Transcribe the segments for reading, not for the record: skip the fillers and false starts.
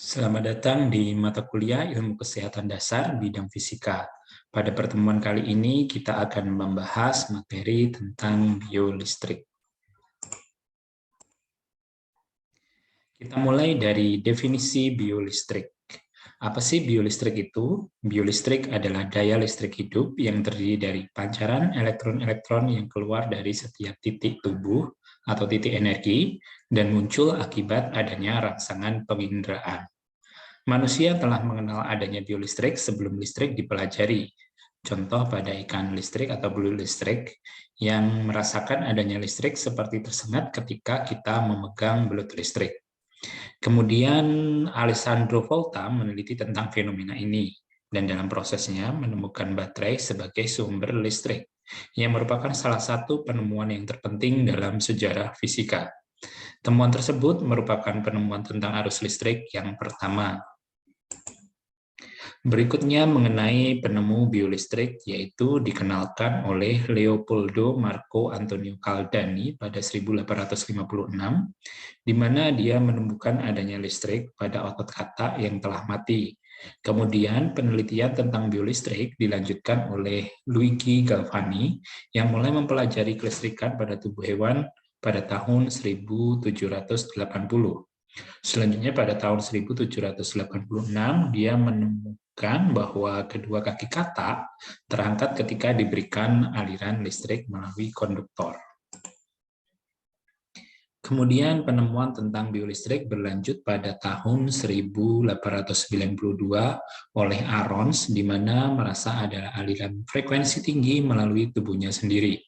Selamat datang di mata kuliah Ilmu Kesehatan Dasar bidang fisika. Pada pertemuan kali ini kita akan membahas materi tentang biolistrik. Kita mulai dari definisi biolistrik. Apa sih biolistrik itu? Biolistrik adalah daya listrik hidup yang terdiri dari pancaran elektron-elektron yang keluar dari setiap titik tubuh atau titik energi dan muncul akibat adanya rangsangan penginderaan. Manusia telah mengenal adanya biolistrik sebelum listrik dipelajari. Contoh pada ikan listrik atau belut listrik yang merasakan adanya listrik seperti tersengat ketika kita memegang belut listrik. Kemudian Alessandro Volta meneliti tentang fenomena ini dan dalam prosesnya menemukan baterai sebagai sumber listrik yang merupakan salah satu penemuan yang terpenting dalam sejarah fisika. Temuan tersebut merupakan penemuan tentang arus listrik yang pertama. Berikutnya mengenai penemu biolistrik, yaitu dikenalkan oleh Leopoldo Marco Antonio Caldani pada 1856, di mana dia menemukan adanya listrik pada otot kata yang telah mati. Kemudian penelitian tentang biolistrik dilanjutkan oleh Luigi Galvani, yang mulai mempelajari kelistrikan pada tubuh hewan pada tahun 1780. Selanjutnya pada tahun 1786 dia menemukan bahwa kedua kaki kata terangkat ketika diberikan aliran listrik melalui konduktor. Kemudian penemuan tentang biolistrik berlanjut pada tahun 1892 oleh Arons, di mana merasa ada aliran frekuensi tinggi melalui tubuhnya sendiri.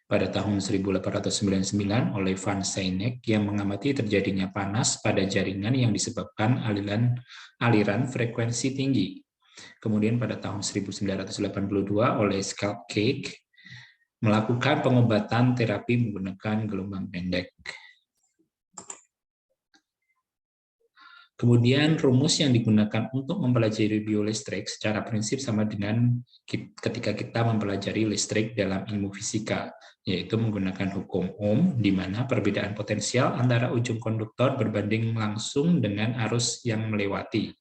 Pada tahun 1899 oleh Van Seynek yang mengamati terjadinya panas pada jaringan yang disebabkan aliran frekuensi tinggi. Kemudian pada tahun 1982 oleh Scalp Cake melakukan pengobatan terapi menggunakan gelombang pendek. Kemudian rumus yang digunakan untuk mempelajari biolistrik secara prinsip sama dengan ketika kita mempelajari listrik dalam ilmu fisika, yaitu menggunakan hukum Ohm, di mana perbedaan potensial antara ujung konduktor berbanding langsung dengan arus yang melewati,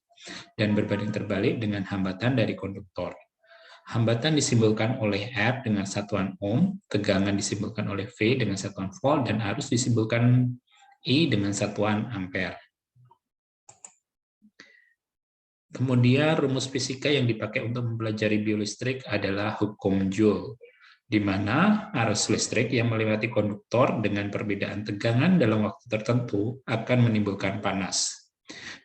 dan berbanding terbalik dengan hambatan dari konduktor. Hambatan disimbolkan oleh R dengan satuan Ohm, tegangan disimbolkan oleh V dengan satuan volt, dan arus disimbolkan I dengan satuan ampere. Kemudian rumus fisika yang dipakai untuk mempelajari biolistrik adalah hukum Joule, di mana arus listrik yang melewati konduktor dengan perbedaan tegangan dalam waktu tertentu akan menimbulkan panas,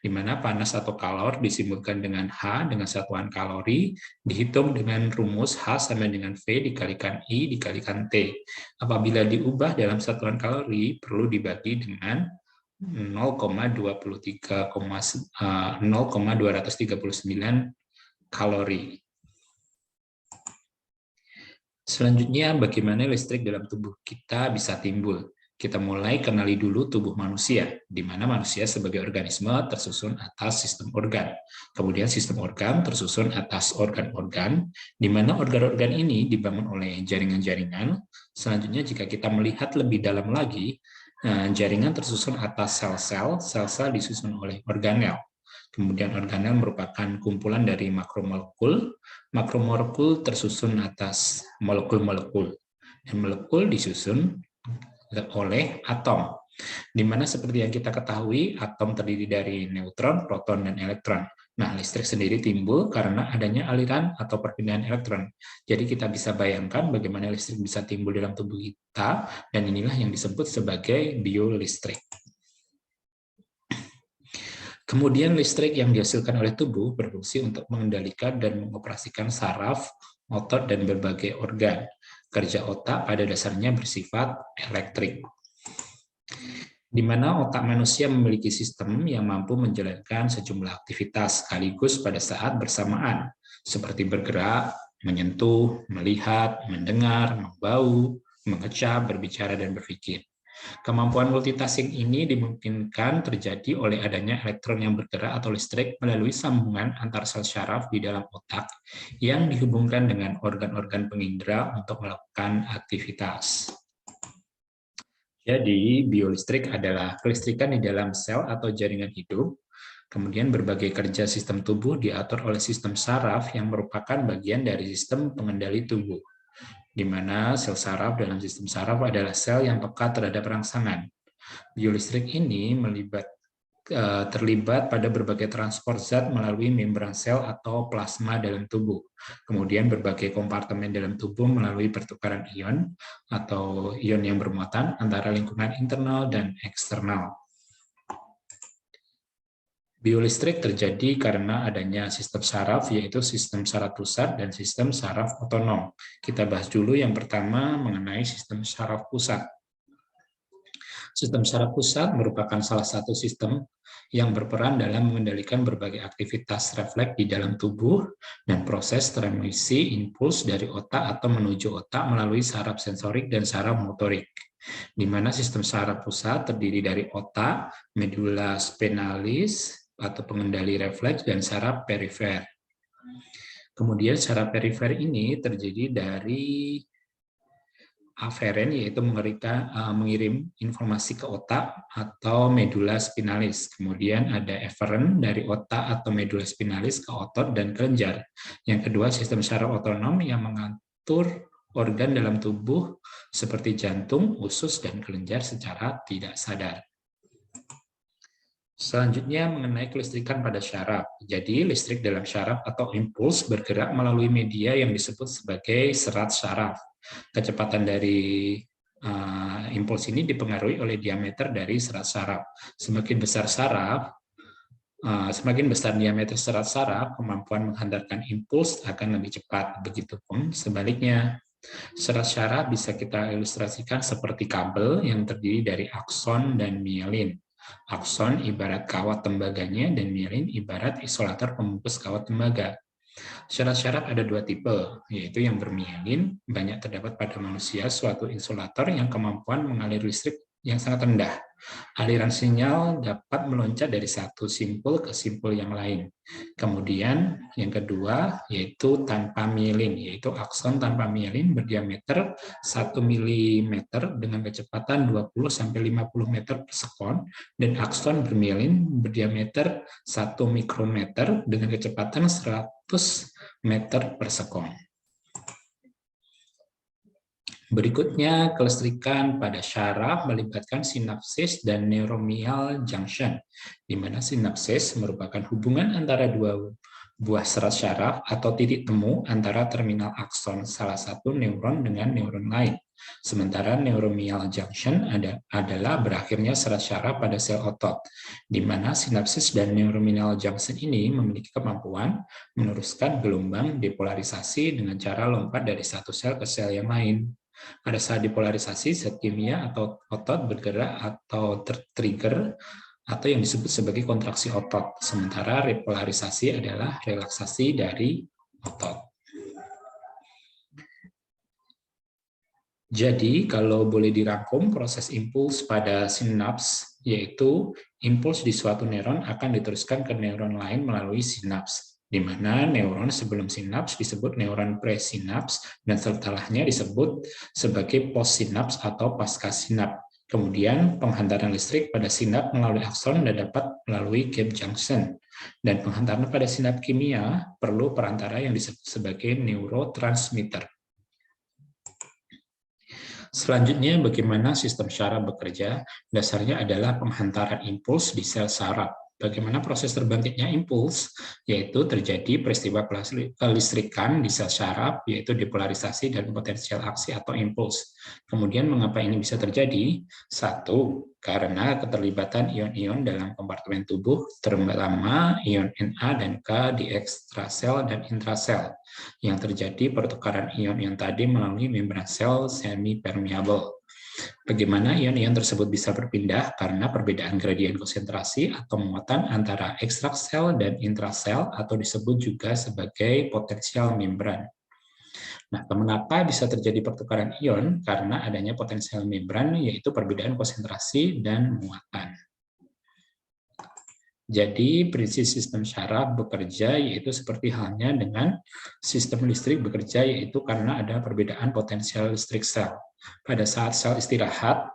di mana panas atau kalor disimbolkan dengan H dengan satuan kalori, dihitung dengan rumus H sama dengan V dikalikan I dikalikan T. Apabila diubah dalam satuan kalori, perlu dibagi dengan 0,239 kalori. Selanjutnya, bagaimana listrik dalam tubuh kita bisa timbul? Kita mulai kenali dulu tubuh manusia, di mana manusia sebagai organisme tersusun atas sistem organ. Kemudian sistem organ tersusun atas organ-organ, di mana organ-organ ini dibangun oleh jaringan-jaringan. Selanjutnya, jika kita melihat lebih dalam lagi, jaringan tersusun atas sel-sel, sel-sel disusun oleh organel. Kemudian organel merupakan kumpulan dari makromolekul, makromolekul tersusun atas molekul-molekul, dan molekul disusun oleh atom, di mana seperti yang kita ketahui, atom terdiri dari neutron, proton, dan elektron. Nah, listrik sendiri timbul karena adanya aliran atau perpindahan elektron. Jadi kita bisa bayangkan bagaimana listrik bisa timbul dalam tubuh kita, dan inilah yang disebut sebagai biolistrik. Kemudian listrik yang dihasilkan oleh tubuh berfungsi untuk mengendalikan dan mengoperasikan saraf, otot, dan berbagai organ. Kerja otak pada dasarnya bersifat elektrik, di mana otak manusia memiliki sistem yang mampu menjalankan sejumlah aktivitas sekaligus pada saat bersamaan, seperti bergerak, menyentuh, melihat, mendengar, membau, mengecap, berbicara, dan berpikir. Kemampuan multitasking ini dimungkinkan terjadi oleh adanya elektron yang bergerak atau listrik melalui sambungan antar sel syaraf di dalam otak yang dihubungkan dengan organ-organ pengindera untuk melakukan aktivitas. Jadi, biolistrik adalah kelistrikan di dalam sel atau jaringan hidup Kemudian berbagai kerja sistem tubuh diatur oleh sistem saraf yang merupakan bagian dari sistem pengendali tubuh, di mana sel saraf dalam sistem saraf adalah sel yang peka terhadap rangsangan. Biolistrik ini terlibat pada berbagai transport zat melalui membran sel atau plasma dalam tubuh. Kemudian berbagai kompartemen dalam tubuh melalui pertukaran ion atau ion yang bermuatan antara lingkungan internal dan eksternal. Biolistrik terjadi karena adanya sistem saraf, yaitu sistem saraf pusat dan sistem saraf otonom. Kita bahas dulu yang pertama mengenai sistem saraf pusat. Sistem saraf pusat merupakan salah satu sistem yang berperan dalam mengendalikan berbagai aktivitas refleks di dalam tubuh dan proses transmisi impuls dari otak atau menuju otak melalui saraf sensorik dan saraf motorik, di mana sistem saraf pusat terdiri dari otak, medula spinalis, atau pengendali refleks, dan saraf perifer. Kemudian saraf perifer ini terdiri dari aferen, yaitu mengirim informasi ke otak atau medula spinalis. Kemudian ada eferen dari otak atau medula spinalis ke otot dan kelenjar. Yang kedua, sistem saraf otonom yang mengatur organ dalam tubuh seperti jantung, usus, dan kelenjar secara tidak sadar. Selanjutnya mengenai kelistrikan pada syaraf. Jadi listrik dalam syaraf atau impuls bergerak melalui media yang disebut sebagai serat syaraf. Kecepatan dari impuls ini dipengaruhi oleh diameter dari serat syaraf. Semakin besar diameter serat syaraf, kemampuan menghantarkan impuls akan lebih cepat. Begitupun sebaliknya. Serat syaraf bisa kita ilustrasikan seperti kabel yang terdiri dari akson dan mielin. Akson ibarat kawat tembaganya dan mielin ibarat isolator pembungkus kawat tembaga. Serat syaraf ada dua tipe, yaitu yang bermielin, banyak terdapat pada manusia, suatu insulator yang kemampuan mengalir listrik yang sangat rendah. Aliran sinyal dapat meloncat dari satu simpul ke simpul yang lain. Kemudian yang kedua yaitu tanpa mielin, yaitu akson tanpa mielin berdiameter 1 mm dengan kecepatan 20-50 meter per sekon, dan akson bermielin berdiameter 1 mikrometer dengan kecepatan 100 meter per sekon. Berikutnya, kelistrikan pada syaraf melibatkan sinapsis dan neuromial junction, di mana sinapsis merupakan hubungan antara dua buah serat syaraf atau titik temu antara terminal akson salah satu neuron dengan neuron lain. Sementara neuromial junction adalah berakhirnya serat syaraf pada sel otot, di mana sinapsis dan neuromial junction ini memiliki kemampuan meneruskan gelombang depolarisasi dengan cara lompat dari satu sel ke sel yang lain. Pada saat dipolarisasi, zat kimia atau otot bergerak atau tertrigger atau yang disebut sebagai kontraksi otot. Sementara repolarisasi adalah relaksasi dari otot. Jadi, kalau boleh dirangkum, proses impuls pada sinaps, yaitu impuls di suatu neuron akan diteruskan ke neuron lain melalui sinaps, di mana neuron sebelum sinaps disebut neuron presinaps dan setelahnya disebut sebagai postsinaps atau pasca-sinaps. Kemudian penghantaran listrik pada sinaps melalui akson dapat melalui gap junction, dan penghantaran pada sinaps kimia perlu perantara yang disebut sebagai neurotransmitter. Selanjutnya, bagaimana sistem syaraf bekerja? Dasarnya adalah penghantaran impuls di sel saraf. Bagaimana proses terbangkitnya impuls? Yaitu terjadi peristiwa kelistrikan di sel syaraf, yaitu depolarisasi dan potensial aksi atau impuls. Kemudian, mengapa ini bisa terjadi? Satu, karena keterlibatan ion-ion dalam kompartemen tubuh, terutama ion Na dan K di ekstrasel dan intrasel, yang terjadi pertukaran ion-ion tadi melalui membran sel semi-permeable. Bagaimana ion-ion tersebut bisa berpindah? Karena perbedaan gradien konsentrasi atau muatan antara ekstrasel dan intrasel, atau disebut juga sebagai potensial membran. Nah, mengapa bisa terjadi pertukaran ion? Karena adanya potensial membran, yaitu perbedaan konsentrasi dan muatan. Jadi, prinsip sistem syaraf bekerja yaitu seperti halnya dengan sistem listrik bekerja, yaitu karena ada perbedaan potensial listrik sel. Pada saat sel istirahat,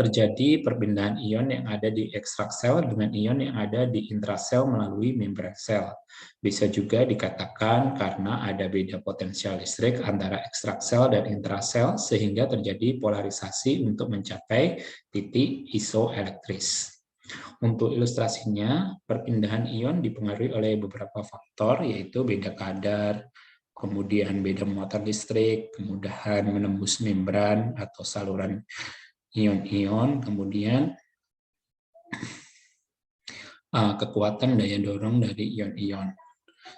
Terjadi perpindahan ion yang ada di ekstrak sel dengan ion yang ada di intrasel melalui membran sel. Bisa juga dikatakan karena ada beda potensial listrik antara ekstrak sel dan intrasel sehingga terjadi polarisasi untuk mencapai titik isoelektris. Untuk ilustrasinya, perpindahan ion dipengaruhi oleh beberapa faktor, yaitu beda kadar, kemudian beda muatan listrik, kemudahan menembus membran atau saluran ion-ion, kemudian kekuatan daya dorong dari ion-ion.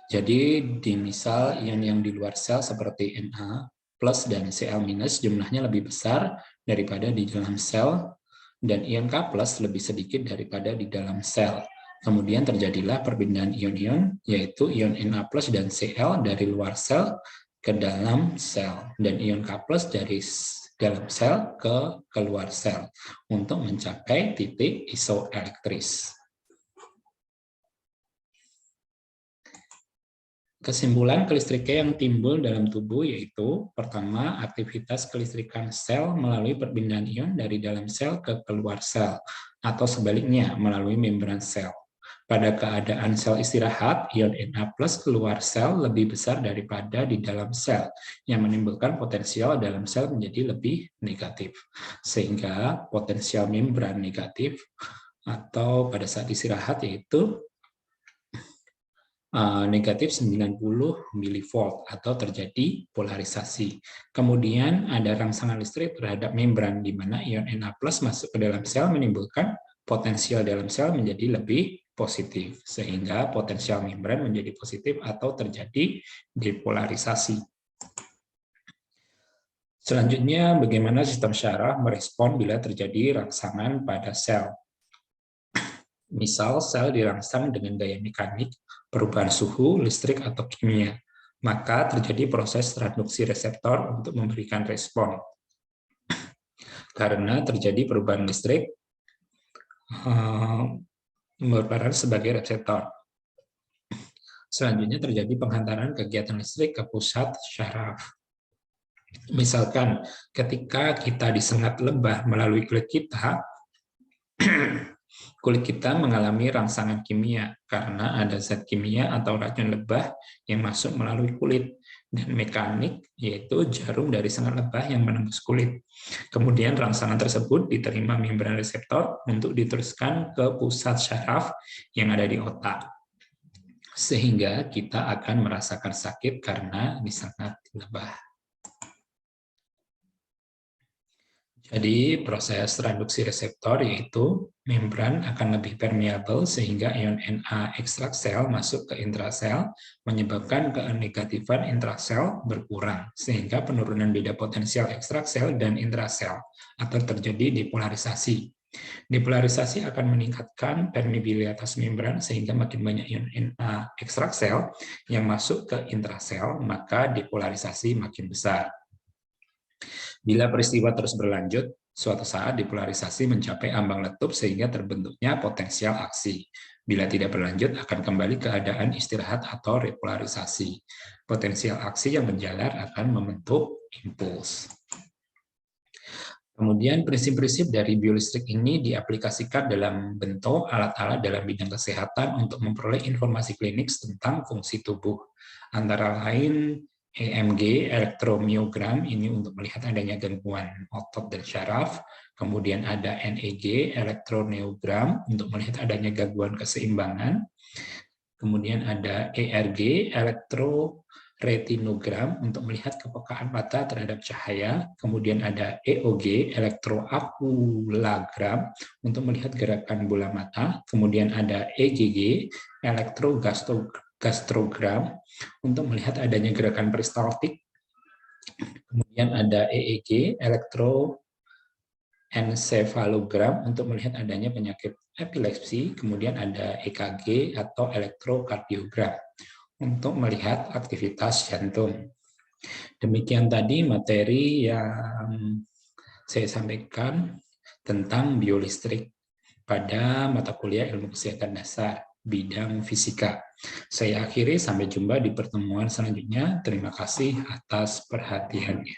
Jadi di misal ion yang di luar sel seperti Na plus dan Cl minus jumlahnya lebih besar daripada di dalam sel, dan ion K plus lebih sedikit daripada di dalam sel. Kemudian terjadilah perpindahan ion-ion, yaitu ion Na plus dan Cl dari luar sel ke dalam sel, dan ion K plus dari dalam sel ke keluar sel untuk mencapai titik isoelektris. Kesimpulan kelistrikan yang timbul dalam tubuh yaitu, pertama, aktivitas kelistrikan sel melalui perpindahan ion dari dalam sel ke keluar sel, atau sebaliknya melalui membran sel. Pada keadaan sel istirahat, ion Na plus keluar sel lebih besar daripada di dalam sel, yang menimbulkan potensial dalam sel menjadi lebih negatif. Sehingga potensial membran negatif atau pada saat istirahat yaitu negatif 90 mV atau terjadi polarisasi. Kemudian ada rangsangan listrik terhadap membran di mana ion Na+ masuk ke dalam sel menimbulkan potensial dalam sel menjadi lebih positif sehingga potensial membran menjadi positif atau terjadi depolarisasi. Selanjutnya, bagaimana sistem syaraf merespon bila terjadi rangsangan pada sel. Misal sel dirangsang dengan gaya mekanik, perubahan suhu, listrik, atau kimia, maka terjadi proses transduksi reseptor untuk memberikan respon. Karena terjadi perubahan listrik, berperan sebagai reseptor. Selanjutnya terjadi penghantaran kegiatan listrik ke pusat syaraf. Misalkan ketika kita disengat lebah melalui kulit kita, kulit kita mengalami rangsangan kimia karena ada zat kimia atau racun lebah yang masuk melalui kulit, dan mekanik yaitu jarum dari sengat lebah yang menembus kulit. Kemudian rangsangan tersebut diterima membran reseptor untuk diteruskan ke pusat syaraf yang ada di otak. Sehingga kita akan merasakan sakit karena disengat lebah. Jadi proses transduksi reseptor yaitu membran akan lebih permeabel sehingga ion Na ekstrak sel masuk ke intrasel menyebabkan kenegatifan intrasel berkurang sehingga penurunan beda potensial ekstrak sel dan intrasel atau terjadi depolarisasi. Depolarisasi akan meningkatkan permeabilitas membran sehingga makin banyak ion Na ekstrak sel yang masuk ke intrasel maka depolarisasi makin besar. Bila peristiwa terus berlanjut, suatu saat depolarisasi mencapai ambang letup sehingga terbentuknya potensial aksi. Bila tidak berlanjut, akan kembali keadaan istirahat atau repolarisasi. Potensial aksi yang berjalan akan membentuk impuls. Kemudian prinsip-prinsip dari biolistrik ini diaplikasikan dalam bentuk alat-alat dalam bidang kesehatan untuk memperoleh informasi klinis tentang fungsi tubuh. Antara lain EMG, elektromiogram, ini untuk melihat adanya gangguan otot dan syaraf. Kemudian ada NEG, elektroneurogram, untuk melihat adanya gangguan keseimbangan. Kemudian ada ERG, elektroretinogram, untuk melihat kepekaan mata terhadap cahaya. Kemudian ada EOG, elektroakulagram, untuk melihat gerakan bola mata. Kemudian ada EGG, elektrogastrogram, untuk melihat adanya gerakan peristaltik. Kemudian ada EEG, elektroencephalogram, untuk melihat adanya penyakit epilepsi. Kemudian ada EKG atau elektrokardiogram, untuk melihat aktivitas jantung. Demikian tadi materi yang saya sampaikan tentang biolistrik pada mata kuliah ilmu kesehatan dasar bidang fisika. Saya akhiri, sampai jumpa di pertemuan selanjutnya. Terima kasih atas perhatiannya.